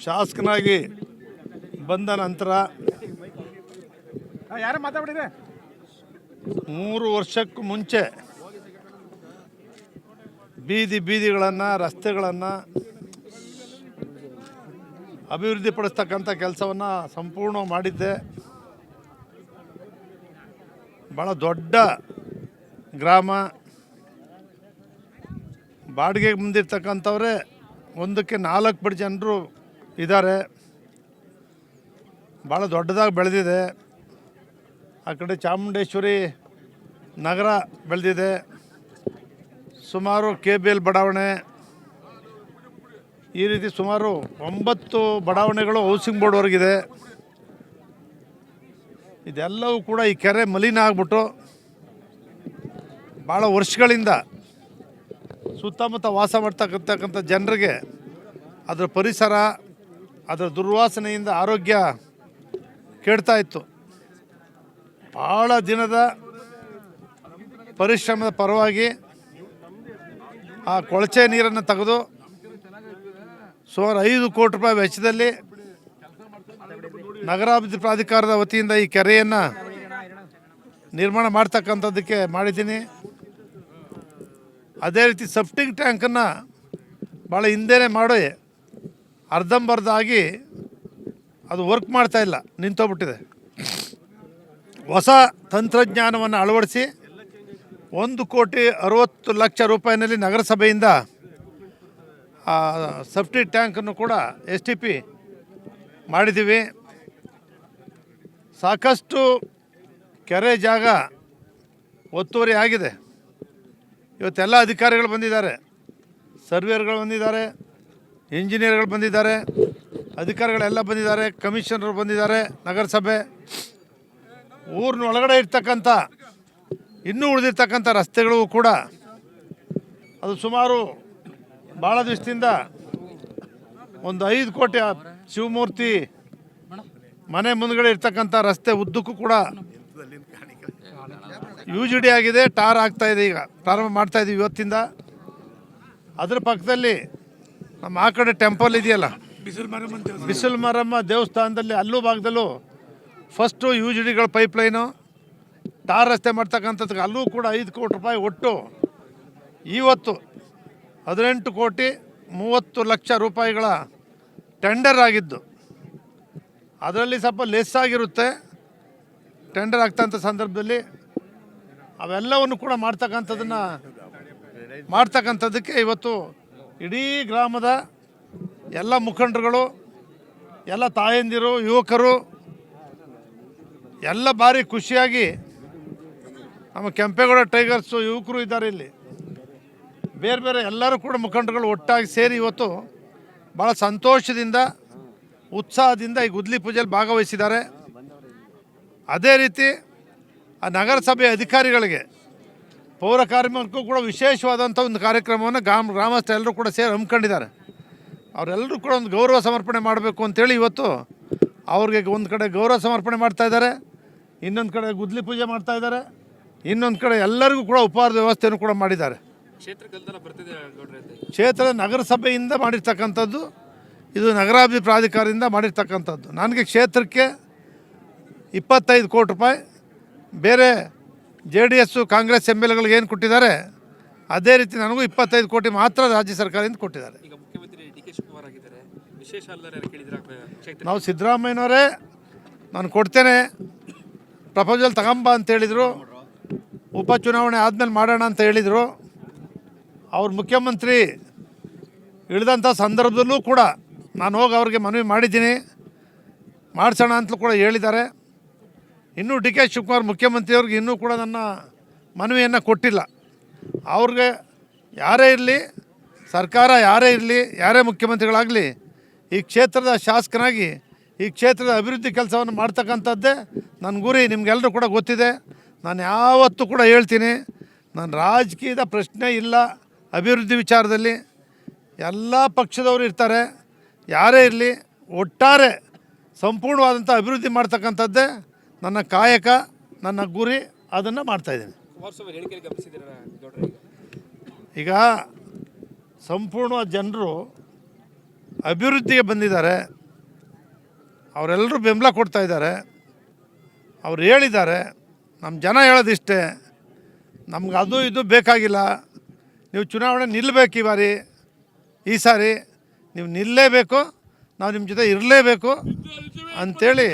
ಶಾಸಕನಾಗಿ ಬಂದ ನಂತರ 3 ವರ್ಷಕ್ಕೂ ಮುಂಚೆ ಬೀದಿಗಳನ್ನು ರಸ್ತೆಗಳನ್ನು ಅಭಿವೃದ್ಧಿಪಡಿಸ್ತಕ್ಕಂಥ ಕೆಲಸವನ್ನು ಸಂಪೂರ್ಣ ಮಾಡಿದ್ದೆ. ಭಾಳ ದೊಡ್ಡ ಗ್ರಾಮ, ಬಾಡಿಗೆಗೆ ಬಂದಿರ್ತಕ್ಕಂಥವ್ರೆ ಒಂದಕ್ಕೆ 4 ಬಡ ಜನರು ಇದ್ದಾರೆ. ಭಾಳ ದೊಡ್ಡದಾಗಿ ಬೆಳೆದಿದೆ. ಆ ಕಡೆ ಚಾಮುಂಡೇಶ್ವರಿ ನಗರ ಬೆಳೆದಿದೆ. ಸುಮಾರು KBL ಬಡಾವಣೆ, ಈ ರೀತಿ ಸುಮಾರು 9 ಬಡಾವಣೆಗಳು ಹೌಸಿಂಗ್ ಬೋರ್ಡ್ವರೆಗಿದೆ. ಇದೆಲ್ಲವೂ ಕೂಡ ಈ ಕೆರೆ ಮಲಿನ ಆಗ್ಬಿಟ್ಟು ಭಾಳ ವರ್ಷಗಳಿಂದ ಸುತ್ತಮುತ್ತ ವಾಸ ಮಾಡ್ತಕ್ಕಂಥ ಜನರಿಗೆ ಅದರ ಪರಿಸರ, ಅದರ ದುರ್ವಾಸನೆಯಿಂದ ಆರೋಗ್ಯ ಕೆಡ್ತಾ ಇತ್ತು. ಭಾಳ ದಿನದ ಪರಿಶ್ರಮದ ಪರವಾಗಿ ಆ ಕೊಳಚೆ ನೀರನ್ನು ತೆಗೆದು ಸುಮಾರು 5 ಕೋಟಿ ರೂಪಾಯಿ ವೆಚ್ಚದಲ್ಲಿ ನಗರಾಭಿವೃದ್ಧಿ ಪ್ರಾಧಿಕಾರದ ವತಿಯಿಂದ ಈ ಕೆರೆಯನ್ನು ನಿರ್ಮಾಣ ಮಾಡ್ತಕ್ಕಂಥದ್ದಕ್ಕೆ ಮಾಡಿದ್ದೀನಿ. ಅದೇ ರೀತಿ ಸೆಪ್ಟಿಂಗ್ ಟ್ಯಾಂಕನ್ನು ಭಾಳ ಹಿಂದೆನೇ ಮಾಡಿ ಅರ್ಧಂಬರ್ಧ ಆಗಿ ಅದು ವರ್ಕ್ ಮಾಡ್ತಾಯಿಲ್ಲ, ನಿಂತೋಗ್ಬಿಟ್ಟಿದೆ. ಹೊಸ ತಂತ್ರಜ್ಞಾನವನ್ನು ಅಳವಡಿಸಿ 1,60,00,000 ರೂಪಾಯಿನಲ್ಲಿ ನಗರಸಭೆಯಿಂದ ಸೆಪ್ಟಿಕ್ ಟ್ಯಾಂಕನ್ನು ಕೂಡ STP ಮಾಡಿದ್ದೀವಿ. ಸಾಕಷ್ಟು ಕೆರೆ ಜಾಗ ಒತ್ತುವರಿ ಆಗಿದೆ. ಇವತ್ತೆಲ್ಲ ಅಧಿಕಾರಿಗಳು ಬಂದಿದ್ದಾರೆ, ಸರ್ವೇರ್ಗಳು ಬಂದಿದ್ದಾರೆ, ಇಂಜಿನಿಯರ್ಗಳು ಬಂದಿದ್ದಾರೆ, ಅಧಿಕಾರಿಗಳೆಲ್ಲ ಬಂದಿದ್ದಾರೆ, ಕಮಿಷನರ್ ಬಂದಿದ್ದಾರೆ, ನಗರಸಭೆ. ಊರಿನ ಒಳಗಡೆ ಇರ್ತಕ್ಕಂಥ ಇನ್ನೂ ಉಳಿದಿರ್ತಕ್ಕಂಥ ರಸ್ತೆಗಳು ಕೂಡ ಅದು ಸುಮಾರು ಭಾಳ ದಿವಸದಿಂದ ಒಂದು 5 ಕೋಟಿ ಶಿವಮೂರ್ತಿ ಮನೆ ಮುಂದ್ಗಡೆ ಇರ್ತಕ್ಕಂಥ ರಸ್ತೆ ಉದ್ದಕ್ಕೂ ಕೂಡ UGD ಆಗಿದೆ, ಟಾರ್ ಆಗ್ತಾಯಿದೆ. ಈಗ ಪ್ರಾರಂಭ ಮಾಡ್ತಾಯಿದ್ದೀವಿ ಇವತ್ತಿಂದ. ಅದರ ಪಕ್ಕದಲ್ಲಿ ನಮ್ಮ ಆ ಕಡೆ ಟೆಂಪಲ್ ಇದೆಯಲ್ಲ, ಬಿಸಿಲು ಮಾರಮ್ಮ ದೇವಸ್ಥಾನದಲ್ಲಿ ಅಲ್ಲೂ ಭಾಗದಲ್ಲೂ ಫಸ್ಟು UGDಗಳ ಪೈಪ್ಲೈನು ಟಾರ್ ರಸ್ತೆ ಮಾಡ್ತಕ್ಕಂಥದ್ದು ಅಲ್ಲೂ ಕೂಡ 5 ಕೋಟಿ ರೂಪಾಯಿ ಒಟ್ಟು ಇವತ್ತು 18,30,00,000 ರೂಪಾಯಿಗಳ ಟೆಂಡರ್ ಆಗಿದ್ದು. ಅದರಲ್ಲಿ ಸ್ವಲ್ಪ ಲೆಸ್ ಆಗಿರುತ್ತೆ ಟೆಂಡರ್ ಆಗ್ತಂಥ ಸಂದರ್ಭದಲ್ಲಿ. ಅವೆಲ್ಲವನ್ನು ಕೂಡ ಮಾಡ್ತಕ್ಕಂಥದ್ದಕ್ಕೆ ಇವತ್ತು ಇಡೀ ಗ್ರಾಮದ ಎಲ್ಲ ಮುಖಂಡರುಗಳು, ಎಲ್ಲ ತಾಯಂದಿರು, ಯುವಕರು ಎಲ್ಲ ಭಾರಿ ಖುಷಿಯಾಗಿ, ನಮ್ಮ ಕೆಂಪೇಗೌಡ ಟೈಗರ್ಸು ಯುವಕರು ಇದ್ದಾರೆ ಇಲ್ಲಿ, ಬೇರೆ ಬೇರೆ ಎಲ್ಲರೂ ಕೂಡ ಮುಖಂಡರುಗಳು ಒಟ್ಟಾಗಿ ಸೇರಿ ಇವತ್ತು ಭಾಳ ಸಂತೋಷದಿಂದ ಉತ್ಸಾಹದಿಂದ ಈ ಗುದ್ಲಿ ಪೂಜೆಯಲ್ಲಿ ಭಾಗವಹಿಸಿದ್ದಾರೆ. ಅದೇ ರೀತಿ ಆ ನಗರಸಭೆ ಅಧಿಕಾರಿಗಳಿಗೆ, ಪೌರ ಕಾರ್ಮಿಕರಿಗೂ ಕೂಡ ವಿಶೇಷವಾದಂಥ ಒಂದು ಕಾರ್ಯಕ್ರಮವನ್ನು ಗ್ರಾಮಸ್ಥರು ಎಲ್ಲರೂ ಕೂಡ ಸೇರಿ ಹಮ್ಮಿಕೊಂಡಿದ್ದಾರೆ. ಅವರೆಲ್ಲರೂ ಕೂಡ ಒಂದು ಗೌರವ ಸಮರ್ಪಣೆ ಮಾಡಬೇಕು ಅಂತೇಳಿ ಇವತ್ತು ಅವ್ರಿಗೆ ಒಂದು ಕಡೆ ಗೌರವ ಸಮರ್ಪಣೆ ಮಾಡ್ತಾಯಿದ್ದಾರೆ, ಇನ್ನೊಂದು ಕಡೆ ಗುದ್ಲಿ ಪೂಜೆ ಮಾಡ್ತಾಯಿದ್ದಾರೆ, ಇನ್ನೊಂದು ಕಡೆ ಎಲ್ಲರಿಗೂ ಕೂಡ ಉಪಹಾರದ ವ್ಯವಸ್ಥೆಯನ್ನು ಕೂಡ ಮಾಡಿದ್ದಾರೆ. ಕ್ಷೇತ್ರದ ನಗರಸಭೆಯಿಂದ ಮಾಡಿರ್ತಕ್ಕಂಥದ್ದು, ಇದು ನಗರಾಭಿವೃದ್ಧಿ ಪ್ರಾಧಿಕಾರದಿಂದ ಮಾಡಿರ್ತಕ್ಕಂಥದ್ದು. ನನಗೆ ಕ್ಷೇತ್ರಕ್ಕೆ 25 ಕೋಟಿ ರೂಪಾಯಿ, ಬೇರೆ JDS ಕಾಂಗ್ರೆಸ್ MLAಗಳಿಗೆ ಏನು ಕೊಟ್ಟಿದ್ದಾರೆ ಅದೇ ರೀತಿ ನನಗೂ 25 ಕೋಟಿ ಮಾತ್ರ ರಾಜ್ಯ ಸರ್ಕಾರದಿಂದ ಕೊಟ್ಟಿದ್ದಾರೆ. ನಾವು ಸಿದ್ದರಾಮಯ್ಯನವರೇ ನಾನು ಕೊಡ್ತೇನೆ, ಪ್ರಪೋಸಲ್ ತಗೊಂಬ ಅಂತ ಹೇಳಿದರು. ಉಪಚುನಾವಣೆ ಆದಮೇಲೆ ಮಾಡೋಣ ಅಂತ ಹೇಳಿದರು. ಅವ್ರು ಮುಖ್ಯಮಂತ್ರಿ ಇಳಿದಂಥ ಸಂದರ್ಭದಲ್ಲೂ ಕೂಡ ನಾನು ಹೋಗಿ ಅವ್ರಿಗೆ ಮನವಿ ಮಾಡಿದ್ದೀನಿ, ಮಾಡಿಸೋಣ ಅಂತಲೂ ಕೂಡ ಹೇಳಿದ್ದಾರೆ. ಇನ್ನೂ DK ಶಿವಕುಮಾರ್ ಮುಖ್ಯಮಂತ್ರಿಯವ್ರಿಗೆ ಇನ್ನೂ ಕೂಡ ನನ್ನ ಮನವಿಯನ್ನು ಕೊಟ್ಟಿಲ್ಲ. ಅವ್ರಿಗೆ ಯಾರೇ ಇರಲಿ, ಸರ್ಕಾರ ಯಾರೇ ಇರಲಿ, ಯಾರೇ ಮುಖ್ಯಮಂತ್ರಿಗಳಾಗಲಿ, ಈ ಕ್ಷೇತ್ರದ ಶಾಸಕನಾಗಿ ಈ ಕ್ಷೇತ್ರದ ಅಭಿವೃದ್ಧಿ ಕೆಲಸವನ್ನು ಮಾಡ್ತಕ್ಕಂಥದ್ದೇ ನನ್ನ ಗುರಿ. ನಿಮಗೆಲ್ಲರೂ ಕೂಡ ಗೊತ್ತಿದೆ. ನಾನು ಯಾವತ್ತೂ ಕೂಡ ಹೇಳ್ತೀನಿ, ನಾನು ರಾಜಕೀಯದ ಪ್ರಶ್ನೆ ಇಲ್ಲ. ಅಭಿವೃದ್ಧಿ ವಿಚಾರದಲ್ಲಿ ಎಲ್ಲ ಪಕ್ಷದವರು ಇರ್ತಾರೆ, ಯಾರೇ ಇರಲಿ, ಒಟ್ಟಾರೆ ಸಂಪೂರ್ಣವಾದಂಥ ಅಭಿವೃದ್ಧಿ ಮಾಡ್ತಕ್ಕಂಥದ್ದೇ ನನ್ನ ಕಾಯಕ, ನನ್ನ ಗುರಿ. ಅದನ್ನು ಮಾಡ್ತಾಯಿದ್ದೀನಿ. ಈಗ ಸಂಪೂರ್ಣ ಜನರು ಅಭಿವೃದ್ಧಿಗೆ ಬಂದಿದ್ದಾರೆ, ಅವರೆಲ್ಲರೂ ಬೆಂಬಲ ಕೊಡ್ತಾ ಇದ್ದಾರೆ. ಅವ್ರು ಹೇಳಿದ್ದಾರೆ, ನಮ್ಮ ಜನ ಹೇಳೋದಿಷ್ಟೇ, ನಮ್ಗೆ ಅದು ಇದು ಬೇಕಾಗಿಲ್ಲ, ನೀವು ಚುನಾವಣೆ ನಿಲ್ಲಬೇಕು ಈ ಸಾರಿ ನೀವು ನಿಲ್ಲಲೇಬೇಕು, ನಾವು ನಿಮ್ಮ ಜೊತೆ ಇರಲೇಬೇಕು ಅಂಥೇಳಿ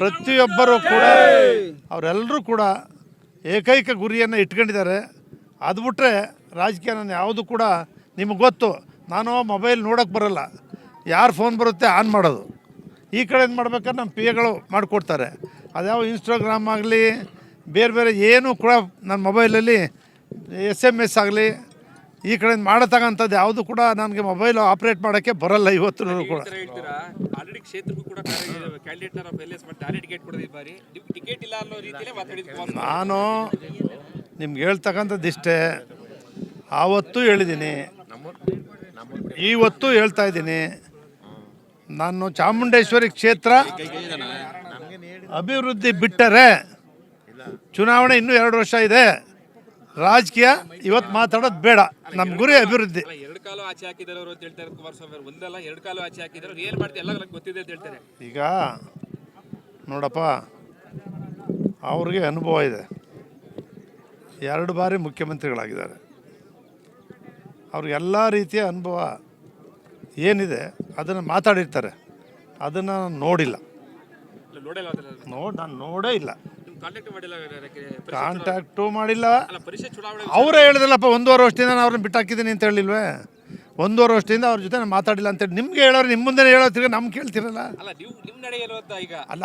ಪ್ರತಿಯೊಬ್ಬರೂ ಕೂಡ ಅವರೆಲ್ಲರೂ ಕೂಡ ಏಕೈಕ ಗುರಿಯನ್ನು ಇಟ್ಕೊಂಡಿದ್ದಾರೆ. ಅದು ಬಿಟ್ಟರೆ ರಾಜಕೀಯ ನಾನು ಯಾವುದು ಕೂಡ ನಿಮಗೆ ಗೊತ್ತು, ನಾನು ಮೊಬೈಲ್ ನೋಡೋಕ್ಕೆ ಬರೋಲ್ಲ, ಯಾರು ಫೋನ್ ಬರುತ್ತೆ ಆನ್ ಮಾಡೋದು. ಈ ಕಡೆಯಿಂದ ಮಾಡ್ಬೇಕಾದ್ರೆ ನಮ್ಮ ಪಿ ಎಗಳು ಮಾಡಿಕೊಡ್ತಾರೆ. ಅದ್ಯಾವ ಇನ್ಸ್ಟಾಗ್ರಾಮ್ ಆಗಲಿ ಬೇರೆ ಬೇರೆ ಏನೂ ಕೂಡ ನನ್ನ ಮೊಬೈಲಲ್ಲಿ SMS ಆಗಲಿ ಈ ಕಡೆಯಿಂದ ಮಾಡತಕ್ಕಂಥದ್ದು ಯಾವುದು ಕೂಡ ನನಗೆ ಮೊಬೈಲ್ ಆಪ್ರೇಟ್ ಮಾಡೋಕ್ಕೆ ಬರೋಲ್ಲ ಇವತ್ತು ಕೂಡ. ನಾನು ನಿಮ್ಗೆ ಹೇಳ್ತಕ್ಕಂಥದ್ದು ಇಷ್ಟೇ, ಆವತ್ತು ಹೇಳಿದ್ದೀನಿ, ಇವತ್ತು ಹೇಳ್ತಾ ಇದ್ದೀನಿ, ನಾನು ಚಾಮುಂಡೇಶ್ವರಿ ಕ್ಷೇತ್ರ ಅಭಿವೃದ್ಧಿ ಬಿಟ್ಟರೆ ಚುನಾವಣೆ ಇನ್ನೂ 2 ವರ್ಷ ಇದೆ. ರಾಜಕೀಯ ಇವತ್ತು ಮಾತಾಡೋದು ಬೇಡ, ನಮ್ಮ ಗುರಿ ಅಭಿವೃದ್ಧಿ. ಈಗ ನೋಡಪ್ಪ, ಅವ್ರಿಗೆ ಅನುಭವ ಇದೆ, 2 ಬಾರಿ ಮುಖ್ಯಮಂತ್ರಿಗಳಾಗಿದ್ದಾರೆ, ಅವ್ರಿಗೆಲ್ಲ ರೀತಿಯ ಅನುಭವ ಏನಿದೆ ಅದನ್ನು ಮಾತಾಡಿರ್ತಾರೆ. ಅದನ್ನು ನಾನು ನೋಡಿಲ್ಲ, ನಾನು ನೋಡೇ ಇಲ್ಲ, ಕಾಂಟ್ಯಾಕ್ಟು ಮಾಡಿಲ್ಲ. ಅವರೇ ಹೇಳಿದ್ರಲ್ಲಪ್ಪ 1.5 ವರ್ಷದಿಂದ ನಾನು ಅವ್ರನ್ನ ಬಿಟ್ಟು ಹಾಕಿದ್ದೀನಿ ಅಂತ ಹೇಳಿಲ್ವೇ? 1.5 ವರ್ಷದಿಂದ ಅವ್ರ ಜೊತೆ ನಾನು ಮಾತಾಡಿಲ್ಲ ಅಂತೇಳಿ ನಿಮ್ಗೆ ಹೇಳೋರು, ನಿಮ್ಮ ಮುಂದೆ ಹೇಳೋತ್ತಿರ ನಮ್ಗೆ ಕೇಳ್ತಿರಲ್ಲ. ಅಲ್ಲ,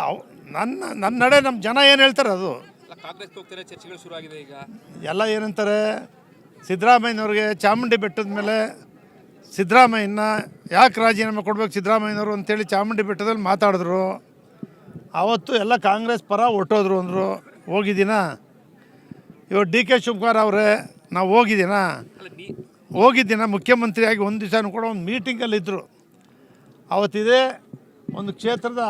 ನನ್ನ ನಡೆ ನಮ್ಮ ಜನ ಏನು ಹೇಳ್ತಾರೆ ಅದು ಎಲ್ಲ ಏನಂತಾರೆ. ಸಿದ್ದರಾಮಯ್ಯನವ್ರಿಗೆ ಚಾಮುಂಡಿ ಬೆಟ್ಟದ ಮೇಲೆ ಸಿದ್ದರಾಮಯ್ಯನ ಯಾಕೆ ರಾಜೀನಾಮೆ ಕೊಡ್ಬೇಕು ಸಿದ್ದರಾಮಯ್ಯನವರು ಅಂತೇಳಿ ಚಾಮುಂಡಿ ಬೆಟ್ಟದಲ್ಲಿ ಮಾತಾಡಿದ್ರು. ಆವತ್ತು ಎಲ್ಲ ಕಾಂಗ್ರೆಸ್ ಪರ ಹೊಟ್ಟೋದ್ರು ಅಂದರು. ಹೋಗಿದ್ದೀನ? ಇವಾಗ DK ಶಿವಕುಮಾರ್ ಅವರೇ, ನಾವು ಹೋಗಿದ್ದೀನ ಮುಖ್ಯಮಂತ್ರಿಯಾಗಿ ಒಂದು ದಿವಸ ಕೂಡ ಒಂದು ಮೀಟಿಂಗಲ್ಲಿದ್ದರು. ಅವತ್ತಿದೆ ಒಂದು ಕ್ಷೇತ್ರದ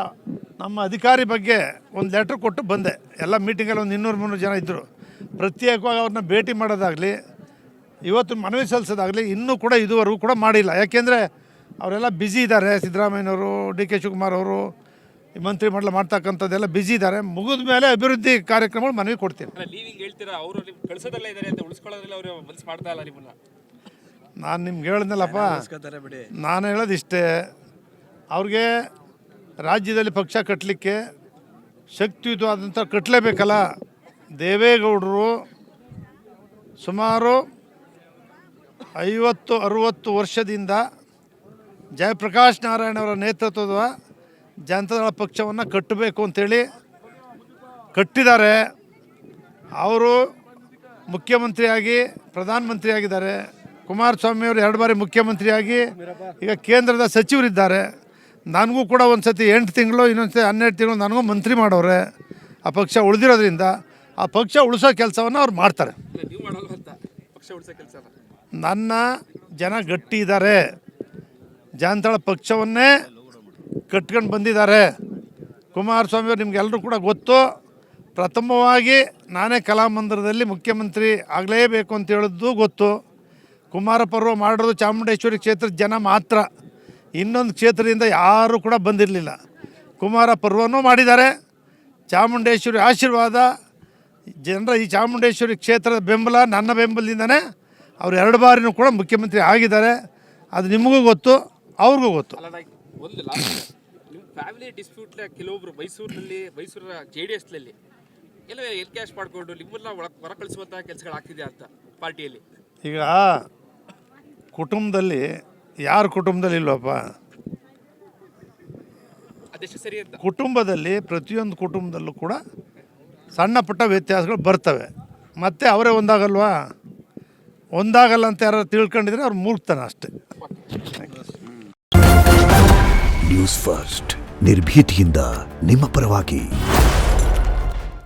ನಮ್ಮ ಅಧಿಕಾರಿ ಬಗ್ಗೆ ಒಂದು ಲೆಟ್ರ್ ಕೊಟ್ಟು ಬಂದೆ. ಎಲ್ಲ ಮೀಟಿಂಗಲ್ಲಿ ಒಂದು 200-300 ಜನ ಇದ್ದರು. ಪ್ರತ್ಯೇಕವಾಗಿ ಅವ್ರನ್ನ ಭೇಟಿ ಮಾಡೋದಾಗಲಿ ಇವತ್ತು ಮನವಿ ಸಲ್ಲಿಸೋದಾಗಲಿ ಇನ್ನೂ ಕೂಡ ಇದುವರೆಗೂ ಕೂಡ ಮಾಡಿಲ್ಲ. ಯಾಕೆಂದರೆ ಅವರೆಲ್ಲ ಬ್ಯುಸಿ ಇದ್ದಾರೆ. ಸಿದ್ದರಾಮಯ್ಯನವರು, DK ಶಿವಕುಮಾರ್ ಅವರು ಮಂತ್ರಿಮಂಡಲ ಮಾಡ್ತಕ್ಕಂಥದ್ದೆಲ್ಲ ಬ್ಯುಸಿ ಇದ್ದಾರೆ. ಮುಗಿದ ಮೇಲೆ ಅಭಿವೃದ್ಧಿ ಕಾರ್ಯಕ್ರಮಗಳು ಮನವಿ ಕೊಡ್ತೀನಿ. ನಾನು ನಿಮ್ಗೆ ಹೇಳಿದ್ನಲ್ಲಪ್ಪ, ನಾನು ಹೇಳೋದಿಷ್ಟೇ, ಅವ್ರಿಗೆ ರಾಜ್ಯದಲ್ಲಿ ಪಕ್ಷ ಕಟ್ಟಲಿಕ್ಕೆ ಶಕ್ತಿಯುತವಾದಂಥ ಕಟ್ಟಲೇಬೇಕಲ್ಲ. ದೇವೇಗೌಡರು ಸುಮಾರು 50-60 ವರ್ಷದಿಂದ ಜಯಪ್ರಕಾಶ್ ನಾರಾಯಣ ಅವರ ನೇತೃತ್ವದ ಜನತಾದಳ ಪಕ್ಷವನ್ನು ಕಟ್ಟಬೇಕು ಅಂಥೇಳಿ ಕಟ್ಟಿದ್ದಾರೆ. ಅವರು ಮುಖ್ಯಮಂತ್ರಿಯಾಗಿ ಪ್ರಧಾನಮಂತ್ರಿಯಾಗಿದ್ದಾರೆ. ಕುಮಾರಸ್ವಾಮಿಯವರು 2 ಬಾರಿ ಮುಖ್ಯಮಂತ್ರಿಯಾಗಿ ಈಗ ಕೇಂದ್ರದ ಸಚಿವರಿದ್ದಾರೆ. ನನಗೂ ಕೂಡ ಒಂದು ಸತಿ 8 ತಿಂಗಳು, ಇನ್ನೊಂದು ಸತಿ 12 ತಿಂಗಳು ನನಗೂ ಮಂತ್ರಿ ಮಾಡೋರೆ. ಆ ಪಕ್ಷ ಉಳಿದಿರೋದ್ರಿಂದ ಆ ಪಕ್ಷ ಉಳಿಸೋ ಕೆಲಸವನ್ನು ಅವ್ರು ಮಾಡ್ತಾರೆ. ನನ್ನ ಜನ ಗಟ್ಟಿ ಇದ್ದಾರೆ, ಜನತಾದಳ ಪಕ್ಷವನ್ನೇ ಕಟ್ಕೊಂಡು ಬಂದಿದ್ದಾರೆ. ಕುಮಾರಸ್ವಾಮಿಯವರು ನಿಮಗೆಲ್ಲರೂ ಕೂಡ ಗೊತ್ತು, ಪ್ರಥಮವಾಗಿ ನಾನೇ ಕಲಾಮಂದಿರದಲ್ಲಿ ಮುಖ್ಯಮಂತ್ರಿ ಆಗಲೇಬೇಕು ಅಂತ ಹೇಳಿದ್ದು ಗೊತ್ತು. ಕುಮಾರ ಪರ್ವ ಮಾಡೋದು ಚಾಮುಂಡೇಶ್ವರಿ ಕ್ಷೇತ್ರದ ಜನ ಮಾತ್ರ, ಇನ್ನೊಂದು ಕ್ಷೇತ್ರದಿಂದ ಯಾರೂ ಕೂಡ ಬಂದಿರಲಿಲ್ಲ. ಕುಮಾರ ಪರ್ವನೂ ಮಾಡಿದ್ದಾರೆ. ಚಾಮುಂಡೇಶ್ವರಿ ಆಶೀರ್ವಾದ, ಜನರ ಈ ಚಾಮುಂಡೇಶ್ವರಿ ಕ್ಷೇತ್ರದ ಬೆಂಬಲ, ನನ್ನ ಬೆಂಬಲದಿಂದನೇ ಅವರು 2 ಬಾರಿನೂ ಕೂಡ ಮುಖ್ಯಮಂತ್ರಿ ಆಗಿದ್ದಾರೆ. ಅದು ನಿಮಗೂ ಗೊತ್ತು, ಅವ್ರಿಗೂ ಗೊತ್ತು. ಫ್ಯಾಮಿಲಿ ಡಿಸ್ಪ್ಯೂಟ್ ಕೆಲವೊಬ್ರು ಮೈಸೂರ JDSನಲ್ಲಿ ಎಲ್ಲ ಕ್ಯಾಶ್ ಮಾಡಿಕೊಂಡು ನಿಮ್ಮನ್ನ ಹೊರ ಕಳಿಸುವಂತಹ ಕೆಲಸಗಳು ಆಗ್ತಿದೆ ಅಂತ ಪಾರ್ಟಿಯಲ್ಲಿ. ಈಗ ಕುಟುಂಬದಲ್ಲಿ ಯಾರ ಕುಟುಂಬದಲ್ಲಿ ಇಲ್ವಪ್ಪ? ಅದೆಷ್ಟು ಸರಿ ಅಂತ ಕುಟುಂಬದಲ್ಲಿ ಪ್ರತಿಯೊಂದು ಕುಟುಂಬದಲ್ಲೂ ಕೂಡ ಸಣ್ಣ ಪುಟ್ಟ ವ್ಯತ್ಯಾಸಗಳು ಬರ್ತವೆ. ಮತ್ತೆ ಅವರೇ ಒಂದಾಗಲ್ಲ ಅಂತ ಯಾರು ತಿಳ್ಕೊಂಡಿದ್ರೆ ಅವ್ರು ಮೂರ್ಖತನ ಅಷ್ಟೇ. ನ್ಯೂಸ್ ಫಸ್ಟ್, ನಿರ್ಭೀತಿಯಿಂದ ನಿಮ್ಮ ಪರವಾಗಿ.